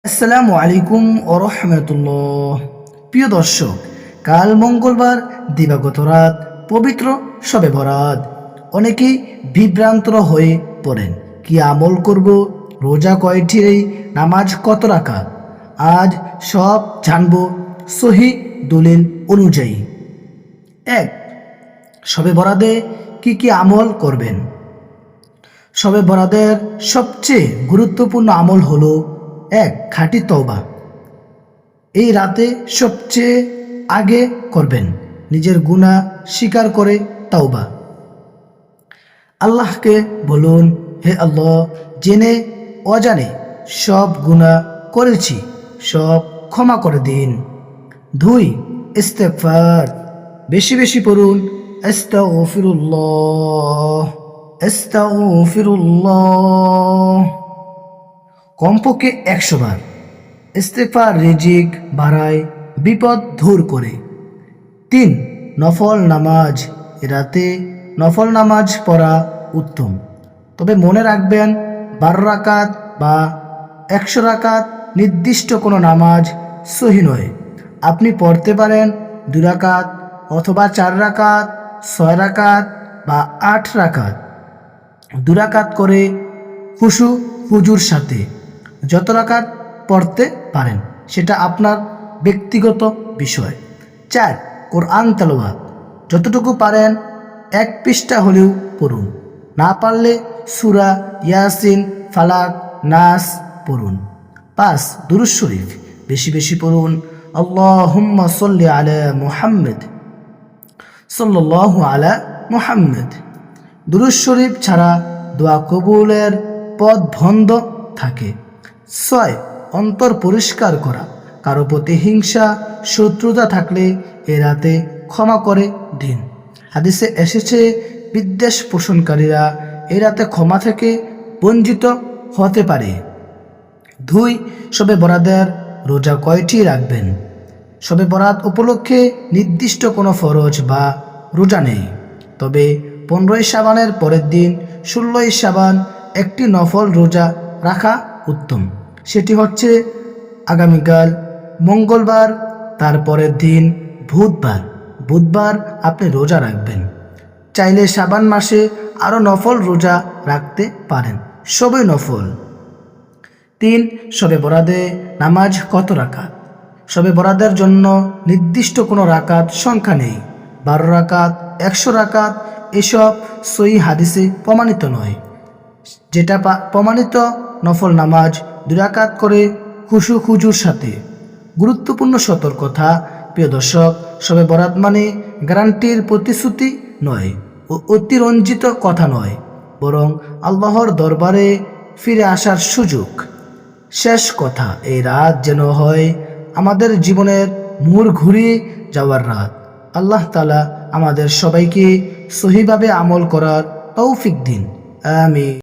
আসসালামু আলাইকুম ও রহমতুল্লাহ। প্রিয় দর্শক, কাল মঙ্গলবার দিবাগত রাত পবিত্র শবে বরাত। অনেকেই বিভ্রান্ত হয়ে পড়েন, কি আমল করব, রোজা কয়টি, নামাজ কত রাকাত। আজ সব জানব সহিহ দলিল অনুযায়ী। এক, শবে বরাতে কি আমল করবেন। শবে বরাতের সবচেয়ে গুরুত্বপূর্ণ আমল হলো এক, খাঁটি তওবা। এই রাতে সবচেয়ে আগে করবেন নিজের গুনাহ স্বীকার করে তওবা। আল্লাহকে বলুন, হে আল্লাহ, জেনে অজানে সব গুনাহ করেছি, সব ক্ষমা করে দিন। দুই, ইস্তেগফার। বেশি বেশি পড়ুন, আস্তাগফিরুল্লাহ, আস্তাগফিরুল্লাহ, কমপক্ষে 100 বার। ইস্তেগফার রিজিক বাড়ায়, বিপদ দূর করে। তিন, নফল নামাজ। রাতে নফল নামাজ পড়া উত্তম, তবে মনে রাখবেন 12 রাকাত বা 100 রাকাত নির্দিষ্ট কোনো নামাজ সহি নয়। আপনি পড়তে পারেন 2 রাকাত অথবা 4 রাকাত, 6 রাকাত বা 8 রাকাত। 2 রাকাত করে খুশু হুজুর সাথে যত রাকাত পড়তে পারেন সেটা আপনার ব্যক্তিগত বিষয়। 4, কোরআন তেলাওয়াত। যতটুকু পারেন 1 পৃষ্ঠা হলেও পড়ুন, না পারলে সূরা ইয়াসিন, ফালাক, নাস পড়ুন। 5, দুরূদ শরীফ। বেশি বেশি পড়ুন, আল্লাহুম্মা সাল্লি আলা মুহাম্মদ, সাল্লাল্লাহু আলা মুহাম্মদ। দুরূদ শরীফ ছাড়া দোয়া কবুলের পথ বন্ধ থাকে। 6, অন্তর পরিষ্কার করা। কারো প্রতি হিংসা, শত্রুতা থাকলে এ রাতে ক্ষমা করে দিন। হাদিসে এসেছে, বিদ্বেষ পোষণকারীরা এ রাতে ক্ষমা থেকে বঞ্চিত হতে পারে। 2, শবে বরাতের রোজা কয়টি রাখবেন। শবে বরাত উপলক্ষে নির্দিষ্ট কোনো ফরজ বা রোজা নেই, তবে 15ই শাবানের পরের দিন 16ই শাবান একটি নফল রোজা রাখা উত্তম। সেটি হচ্ছে আগামীকাল মঙ্গলবার, তারপরের দিন বুধবার আপনি রোজা রাখবেন। চাইলে শাবান মাসে আরও নফল রোজা রাখতে পারেন, সবই নফল। 3, শবে বরাতে নামাজ কত রাকাত। শবে বরাতের জন্য নির্দিষ্ট কোনো রাকাত সংখ্যা নেই। 12 রাকাত, 100 রাকাত এসব সহিহ হাদিসে প্রমাণিত নয়। যেটা প্রমাণিত, নফল নামাজ 2 রাকাত করে খুশু হুজুর সাথে। গুরুত্বপূর্ণ সতর্কতা, প্রিয় দর্শক, শবে বরাত মানে গ্যারান্টির প্রতিশ্রুতি নয়, অতিরঞ্জিত কথা নয়, বরং আল্লাহর দরবারে ফিরে আসার সুযোগ। শেষ কথা, এই রাত যেন হয় আমাদের জীবনের মোড় ঘুরিয়ে যাওয়ার রাত। আল্লাহ তাআলা আমাদের সবাইকে সহিভাবে আমল করার তৌফিক দিন। আমিন।